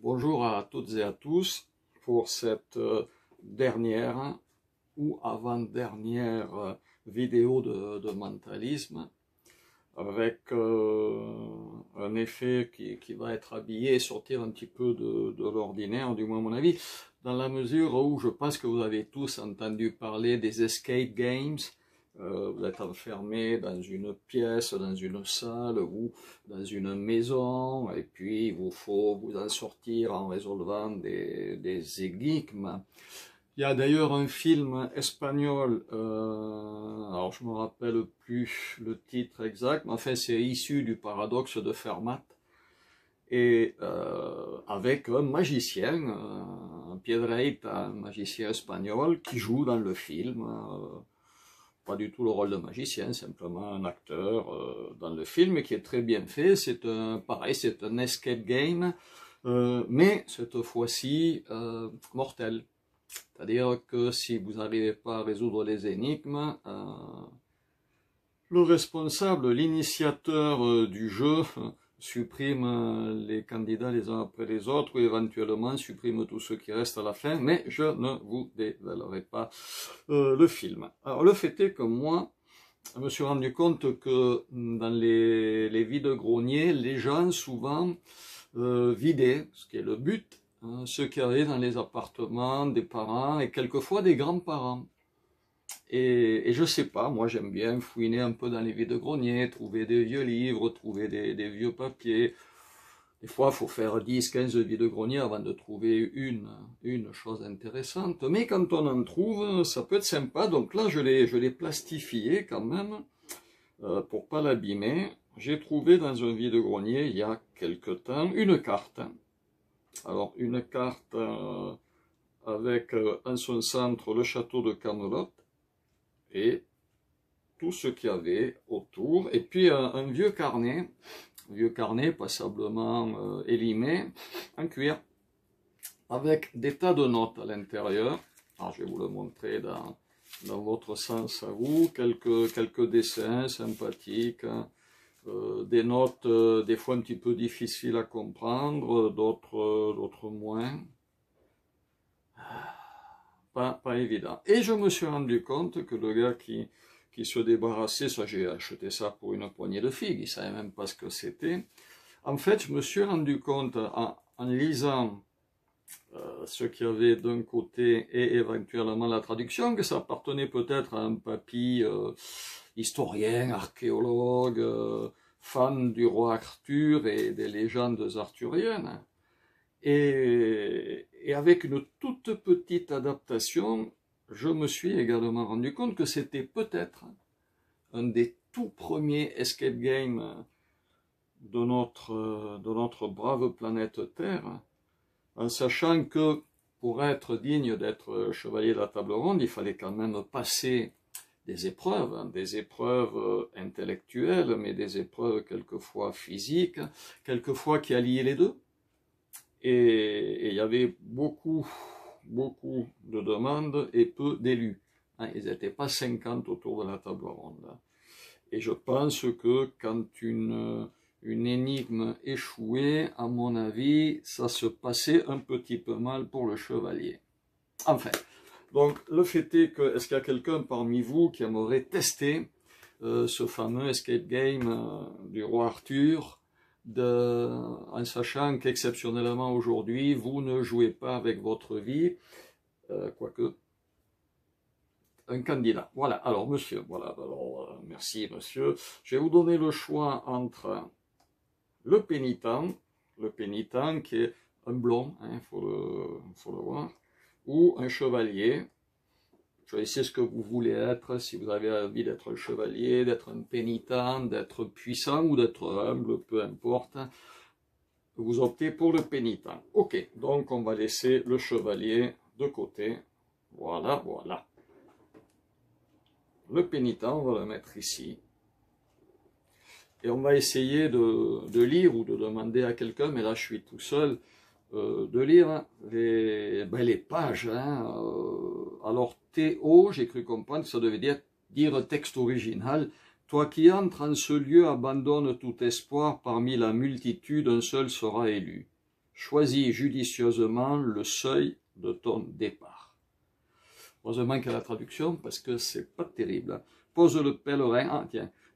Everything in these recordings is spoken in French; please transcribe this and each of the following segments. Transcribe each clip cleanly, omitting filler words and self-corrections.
Bonjour à toutes et à tous pour cette dernière ou avant-dernière vidéo de mentalisme avec un effet qui va être habillé et sortir un petit peu de l'ordinaire, du moins à mon avis, dans la mesure où je pense que vous avez tous entendu parler des escape games. Vous êtes enfermé dans une pièce, dans une salle ou dans une maison, et puis il faut vous en sortir en résolvant des énigmes. Il y a d'ailleurs un film espagnol, alors je me rappelle plus le titre exact, mais enfin c'est issu du paradoxe de Fermat, et avec un magicien, un Piedrahita, un magicien espagnol, qui joue dans le film. Pas du tout le rôle de magicien, simplement un acteur dans le film qui est très bien fait. C'est pareil, c'est un escape game, mais cette fois-ci mortel. C'est-à-dire que si vous n'arrivez pas à résoudre les énigmes, le responsable, l'initiateur du jeu supprime les candidats les uns après les autres, ou éventuellement supprime tous ceux qui restent à la fin, mais je ne vous dévoilerai pas le film. Alors le fait est que moi, je me suis rendu compte que dans les vides-greniers, les gens souvent vidaient, ce qui est le but, ce qu'il y avait dans les appartements des parents et quelquefois des grands-parents. Et je sais pas, moi j'aime bien fouiner un peu dans les vides-greniers, trouver des vieux livres, trouver des vieux papiers. Des fois, il faut faire 10-15 vides-greniers avant de trouver une chose intéressante. Mais quand on en trouve, ça peut être sympa. Donc là, je l'ai plastifié quand même, pour pas l'abîmer. J'ai trouvé dans un vide-grenier, il y a quelque temps, une carte. Alors, une carte avec en son centre le château de Camelot et tout ce qu'il y avait autour. Et puis un vieux carnet passablement élimé, en cuir, avec des tas de notes à l'intérieur. Alors, je vais vous le montrer dans votre sens à vous, quelques dessins sympathiques, des notes des fois un petit peu difficiles à comprendre, d'autres moins. Pas évident. Et je me suis rendu compte que le gars qui se débarrassait, ça j'ai acheté ça pour une poignée de figues, il savait même pas ce que c'était. En fait, je me suis rendu compte en lisant ce qu'il y avait d'un côté et éventuellement la traduction, que ça appartenait peut-être à un papy historien, archéologue, fan du roi Arthur et des légendes arthuriennes. Et avec une toute petite adaptation, je me suis également rendu compte que c'était peut-être un des tout premiers escape games de notre brave planète Terre, en sachant que pour être digne d'être chevalier de la table ronde, il fallait quand même passer des épreuves intellectuelles, mais des épreuves quelquefois physiques, quelquefois qui alliaient les deux. Et il y avait beaucoup de demandes et peu d'élus. Ils n'étaient pas 50 autour de la table ronde. Et je pense que quand une énigme échouait, à mon avis, ça se passait un petit peu mal pour le chevalier. Enfin, donc le fait est que, est-ce qu'il y a quelqu'un parmi vous qui aimerait tester ce fameux escape game du roi Arthur, en sachant qu'exceptionnellement aujourd'hui, vous ne jouez pas avec votre vie, quoique un candidat. Voilà, alors monsieur, voilà, alors merci monsieur. Je vais vous donner le choix entre le pénitent qui est un blond, il faut le voir, ou un chevalier. Choisissez ce que vous voulez être, si vous avez envie d'être un chevalier, d'être un pénitent, d'être puissant ou d'être humble, peu importe. Vous optez pour le pénitent. Ok, donc on va laisser le chevalier de côté. Voilà, voilà. Le pénitent, on va le mettre ici. Et on va essayer de lire ou de demander à quelqu'un, mais là je suis tout seul, de lire les pages. Alors Théo, j'ai cru comprendre que ça devait dire texte original. Toi qui entres en ce lieu, abandonne tout espoir, parmi la multitude, un seul sera élu. choisis judicieusement le seuil de ton départ. Heureusement qu'il y a la traduction, parce que c'est pas terrible. Pose le pèlerin,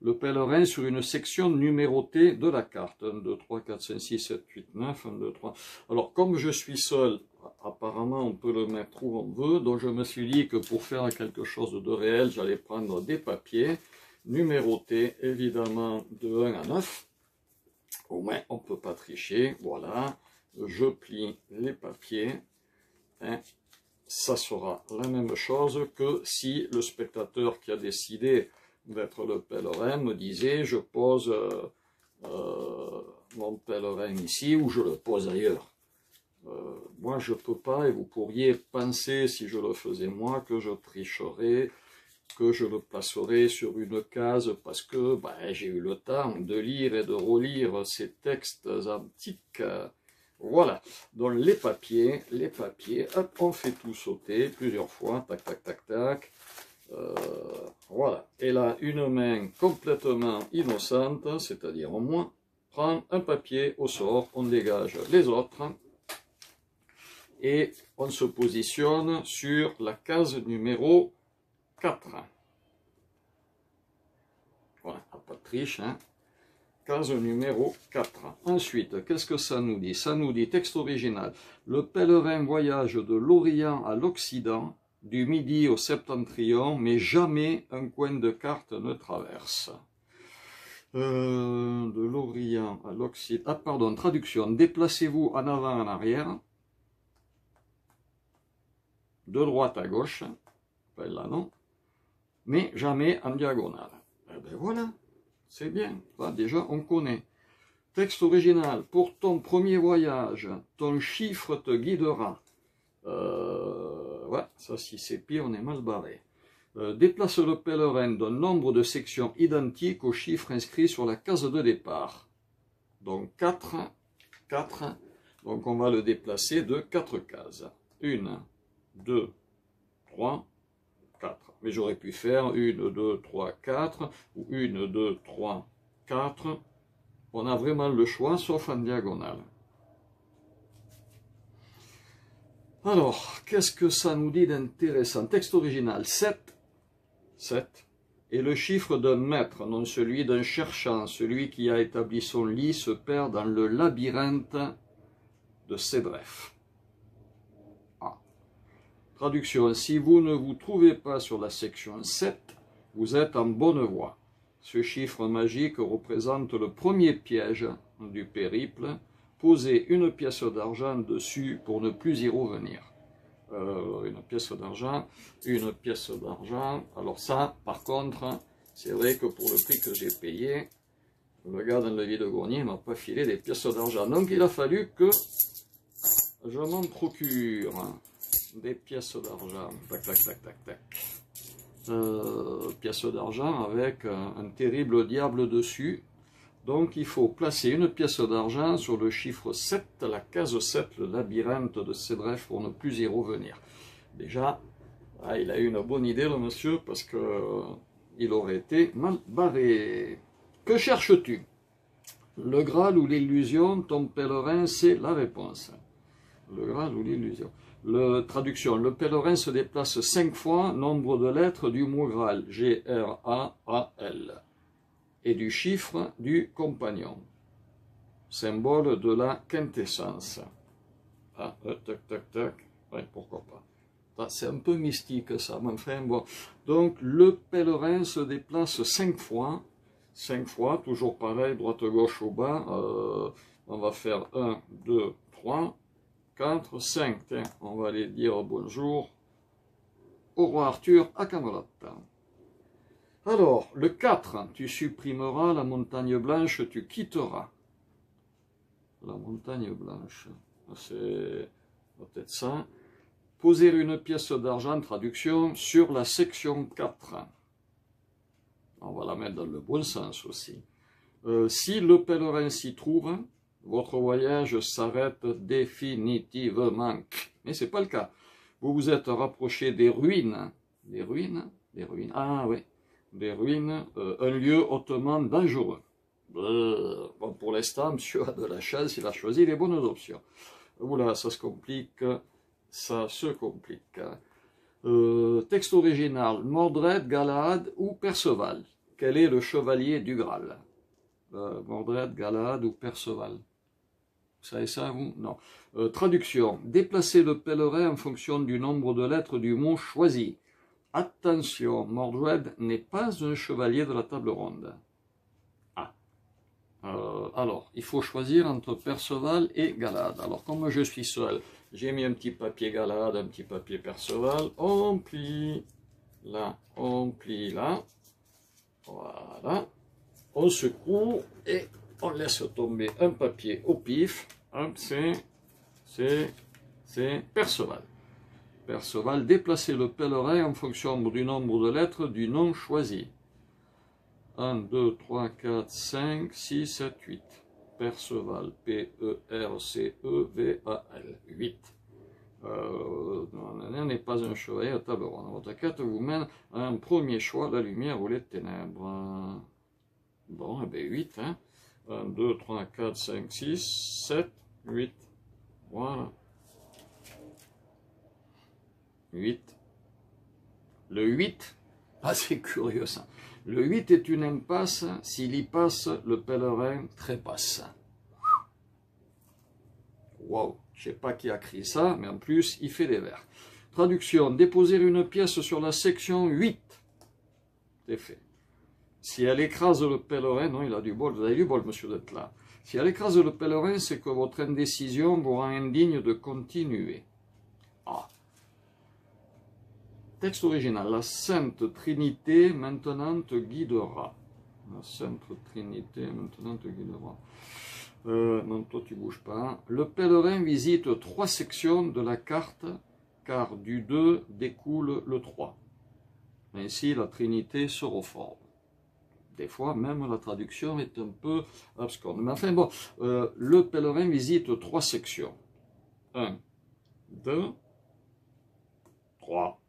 le pèlerin sur une section numérotée de la carte. 1, 2, 3, 4, 5, 6, 7, 8, 9, 1, 2, 3. Alors, comme je suis seul, apparemment on peut le mettre où on veut, donc je me suis dit que pour faire quelque chose de réel, j'allais prendre des papiers numérotés, évidemment, de 1 à 9. Au moins, on ne peut pas tricher. Voilà, je plie les papiers. Ça sera la même chose que si le spectateur qui a décidé d'être le pèlerin me disait je pose mon pèlerin ici ou je le pose ailleurs. Moi je ne peux pas, et vous pourriez penser si je le faisais moi que je tricherais, que je le placerai sur une case parce que j'ai eu le temps de lire et de relire ces textes antiques. Voilà, donc les papiers, hop, on fait tout sauter plusieurs fois, tac, tac, tac, tac. Voilà, et là, une main complètement innocente, c'est-à-dire moi, prend un papier au sort, on dégage les autres, et on se positionne sur la case numéro 4. Voilà, pas de triche, hein. Case numéro 4. Ensuite, qu'est-ce que ça nous dit? Ça nous dit, texte original, le pèlerin voyage de l'Orient à l'Occident, du Midi au Septentrion, mais jamais un coin de carte ne traverse. De l'Orient à l'Occident, ah pardon, traduction, déplacez-vous en avant, en arrière, de droite à gauche, ben là non, mais jamais en diagonale. Eh ben voilà. C'est bien, là, déjà on connaît. Texte original, pour ton premier voyage, ton chiffre te guidera. Ouais, ça si c'est pire, on est mal barré. Déplace le pèlerin d'un nombre de sections identiques au chiffre inscrit sur la case de départ. Donc 4, donc on va le déplacer de 4 cases. 1, 2, 3, 4. Mais j'aurais pu faire 1, 2, 3, 4, ou 1, 2, 3, 4. On a vraiment le choix, sauf en diagonale. Alors, qu'est-ce que ça nous dit d'intéressant? Texte original, 7 est le chiffre d'un maître, non celui d'un cherchant. Celui qui a établi son lit se perd dans le labyrinthe de Sédref. Traduction, si vous ne vous trouvez pas sur la section 7, vous êtes en bonne voie. Ce chiffre magique représente le premier piège du périple. Posez une pièce d'argent dessus pour ne plus y revenir. Une pièce d'argent. Alors ça, par contre, c'est vrai que pour le prix que j'ai payé, le gars dans le vide-grenier ne m'a pas filé des pièces d'argent. Donc il a fallu que je m'en procure des pièces d'argent, tac, tac, tac, tac, tac. Pièces d'argent avec un terrible diable dessus. Donc il faut placer une pièce d'argent sur le chiffre 7, la case 7, le labyrinthe de Sédref, pour ne plus y revenir. Déjà, il a eu une bonne idée le monsieur, parce que il aurait été mal barré. Que cherches-tu? Le Graal ou l'illusion? Ton pèlerin, c'est la réponse. Le Graal ou l'illusion? Traduction, le pèlerin se déplace 5 fois, nombre de lettres du mot Graal, G-R-A-A-L, et du chiffre du compagnon, symbole de la quintessence. Ah, tac, tac, tac, ouais, pourquoi pas. C'est un peu mystique ça, mais enfin bon. Donc le pèlerin se déplace 5 fois, toujours pareil, droite-gauche au bas, on va faire 1, 2, 3, 4, 5, tiens, on va aller dire bonjour au roi Arthur à Camelot. Alors, le 4, tu supprimeras la montagne blanche, tu quitteras. La montagne blanche, c'est peut-être ça. Poser une pièce d'argent, traduction, sur la section 4. On va la mettre dans le bon sens aussi. Si le pèlerin s'y trouve, votre voyage s'arrête définitivement. Mais ce n'est pas le cas. Vous vous êtes rapproché des ruines. Des ruines, ah oui, des ruines, un lieu hautement dangereux. Bon, pour l'instant, monsieur a de la chance, il a choisi les bonnes options. Oula, ça se complique, ça se complique. Texte original, Mordred, Galahad ou Perceval? Quel est le chevalier du Graal? Mordred, Galahad ou Perceval? Vous savez ça, vous? Non. Traduction, déplacer le pèlerin en fonction du nombre de lettres du mot choisi. Attention, Mordred n'est pas un chevalier de la table ronde. Ah. Alors, il faut choisir entre Perceval et Galahad. Alors, comme je suis seul, j'ai mis un petit papier Galahad, un petit papier Perceval. On plie là, on plie là. Voilà. On secoue et on laisse tomber un papier au pif. C'est Perceval. Perceval, déplacer le pèlerin en fonction du nombre de lettres du nom choisi. 1, 2, 3, 4, 5, 6, 7, 8. Perceval, P-E-R-C-E-V-A-L, 8. N'est pas un chevalier à table ronde. Votre quête vous mène à un premier choix, la lumière ou les ténèbres. Bon, eh bien 8, hein. 1, 2, 3, 4, 5, 6, 7, 8. Voilà. 8. Le 8, ah c'est curieux ça. Le 8 est une impasse, s'il y passe, le pèlerin trépasse. Wow, je ne sais pas qui a écrit ça, mais en plus, il fait des vers. Traduction, déposer une pièce sur la section 8. C'est fait. Si elle écrase le pèlerin, non, il a du bol, vous avez du bol, monsieur, d'être là. Si elle écrase le pèlerin, c'est que votre indécision vous rend indigne de continuer. Ah. Texte original, la Sainte Trinité maintenant te guidera. La Sainte Trinité maintenant te guidera. Non, toi tu bouges pas. Le pèlerin visite 3 sections de la carte, car du 2 découle le 3. Ainsi, la Trinité se reforme. Des fois, même la traduction est un peu abscorde. Mais enfin, bon, le pèlerin visite 3 sections. 1, 2, 3.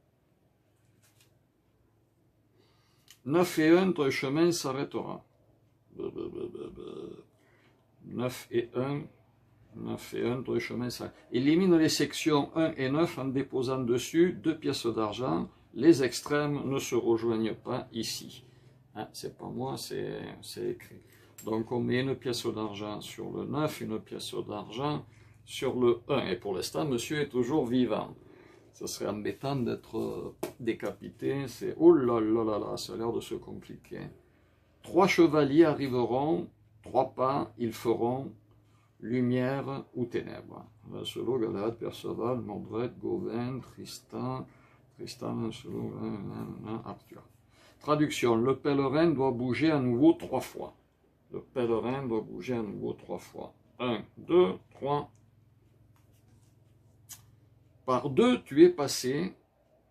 9 et 1, ton chemin s'arrêtera. 9 et 1, 9 et 1, ton chemin s'arrêtera. Élimine les sections 1 et 9 en déposant dessus 2 pièces d'argent. Les extrêmes ne se rejoignent pas ici. Hein, c'est pas moi, c'est écrit. Donc on met une pièce d'argent sur le 9, une pièce d'argent sur le 1. Et pour l'instant, monsieur est toujours vivant. Ça serait embêtant d'être décapité. C'est oh là là là là, ça a l'air de se compliquer. 3 chevaliers arriveront, 3 pas, ils feront lumière ou ténèbres. Lancelot, Galahad, Perceval, Mordred, Gawain, Tristan, Lancelot, Arthur. Traduction, le pèlerin doit bouger à nouveau 3 fois. Le pèlerin doit bouger à nouveau 3 fois. 1, 2, 3. Par 2, tu es passé,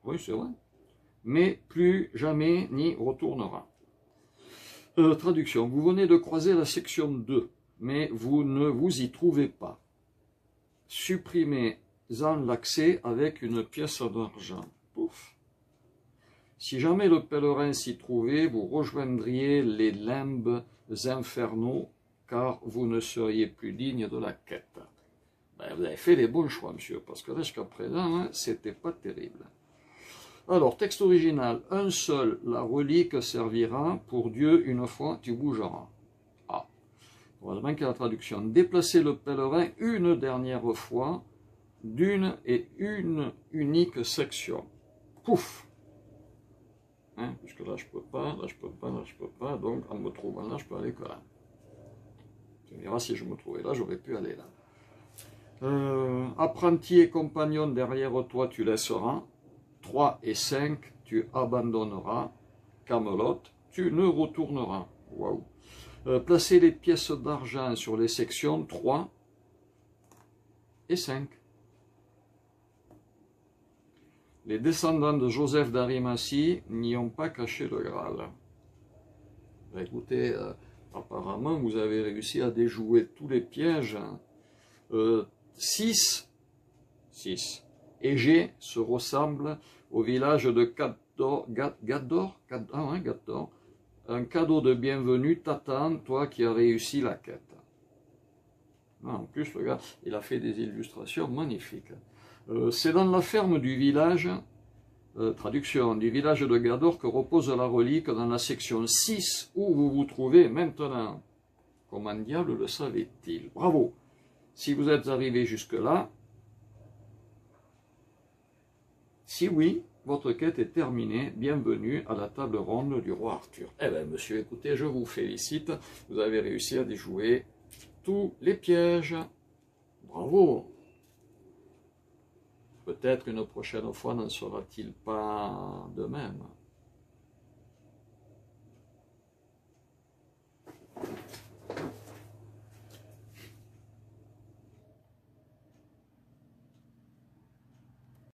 oui c'est vrai, mais plus jamais n'y retournera. Traduction, vous venez de croiser la section 2, mais vous ne vous y trouvez pas. Supprimez-en l'accès avec une pièce d'argent. Pouf. Si jamais le pèlerin s'y trouvait, vous rejoindriez les limbes infernaux, car vous ne seriez plus digne de la quête. Ben, vous avez fait les bons choix, monsieur, parce que là, jusqu'à présent, hein, c'était pas terrible. Alors, texte original, un seul, la relique servira, pour Dieu, une fois, tu bougeras. Ah, heureusement qu'il y a la traduction. Déplacer le pèlerin une dernière fois, d'une et une unique section. Pouf! Hein, puisque là, je peux pas, là, je peux pas, là, je peux pas, donc, en me trouvant là, je peux aller que là. Tu me diras, si je me trouvais là, j'aurais pu aller là. Apprenti et compagnon derrière toi tu laisseras. 3 et 5 tu abandonneras. Camelot, tu ne retourneras. Waouh. Placez les pièces d'argent sur les sections 3 et 5. Les descendants de Joseph d'Arimathie n'y ont pas caché le Graal. Écoutez, apparemment vous avez réussi à déjouer tous les pièges. 6. Égée se ressemble au village de Gador, un cadeau de bienvenue t'attend, toi qui as réussi la quête. En plus, le gars, il a fait des illustrations magnifiques. C'est dans la ferme du village, traduction, du village de Gador que repose la relique dans la section 6 où vous vous trouvez maintenant. Comment diable le savait-il? Bravo! Si vous êtes arrivé jusque-là, si oui, votre quête est terminée. Bienvenue à la table ronde du roi Arthur. Eh bien, monsieur, écoutez, je vous félicite. Vous avez réussi à déjouer tous les pièges. Bravo! Peut-être une prochaine fois n'en sera-t-il pas de même.